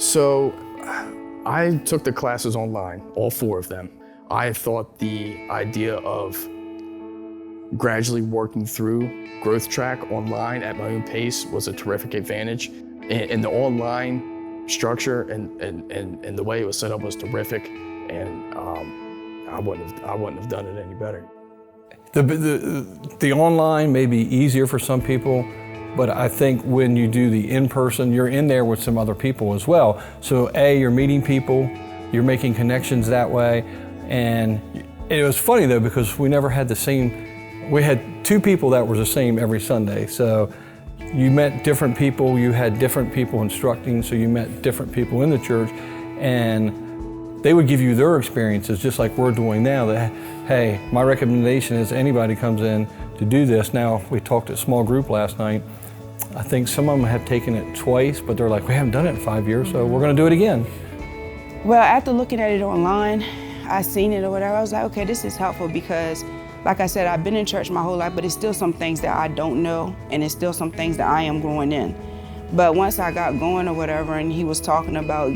So I took the classes online, all 4 of them. I thought the idea of gradually working through Growth Track online at my own pace was a terrific advantage. And the online structure and the way it was set up was terrific. And I wouldn't have done it any better. The online may be easier for some people, but I think when you do the in-person, you're in there with some other people as well. So you're meeting people, you're making connections that way. And it was funny though, because we never had the same, we had 2 people that were the same every Sunday. So you met different people, you had different people instructing, so you met different people in the church, and they would give you their experiences just like we're doing now. That, hey, my recommendation is anybody comes in to do this. Now, we talked at small group last night. I think some of them have taken it twice, but they're like, we haven't done it in 5 years, so we're gonna do it again. Well, after looking at it online, I seen it or whatever, I was like, okay, this is helpful because, like I said, I've been in church my whole life, but it's still some things that I don't know, and it's still some things that I am growing in. But once I got going or whatever, and he was talking about,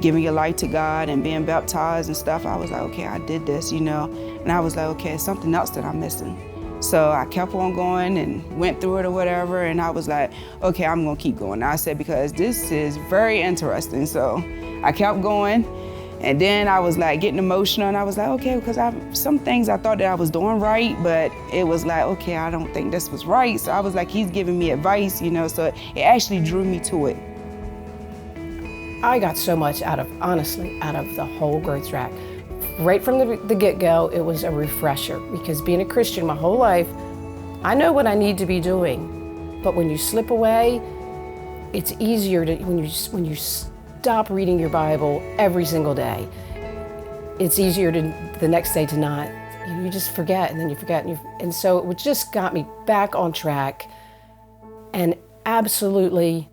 giving your life to God and being baptized and stuff, I was like, okay, I did this, and I was like, okay, it's something else that I'm missing. So I kept on going and went through it or whatever, and I was like, okay, I'm gonna keep going. I said, because this is very interesting. So I kept going, and then I was like getting emotional, and I was like, okay, because some things I thought that I was doing right, but it was like, okay, I don't think this was right. So I was like, he's giving me advice, so it actually drew me to it. I got so much honestly, out of the whole Growth Track. Right from the get-go, it was a refresher, because being a Christian my whole life, I know what I need to be doing. But when you slip away, it's easier to, when you stop reading your Bible every single day, it's easier to the next day to not, you just forget, and then you forget, and so it just got me back on track and absolutely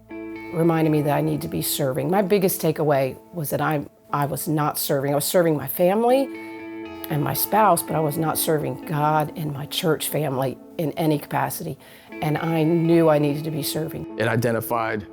reminded me that I need to be serving. My biggest takeaway was that I was not serving. I was serving my family and my spouse, but I was not serving God and my church family in any capacity. And I knew I needed to be serving. It identified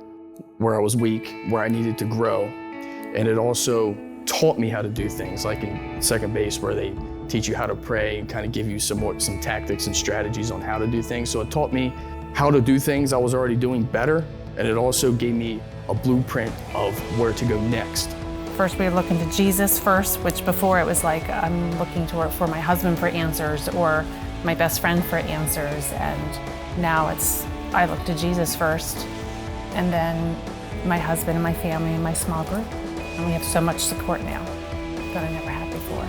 where I was weak, where I needed to grow. And it also taught me how to do things, like in second base, where they teach you how to pray and kind of give you some tactics and strategies on how to do things. So it taught me how to do things I was already doing better. And it also gave me a blueprint of where to go next. First, we were looking to Jesus first, which before it was like, I'm looking for my husband for answers or my best friend for answers. And now I look to Jesus first, and then my husband and my family and my small group. And we have so much support now that I never had before.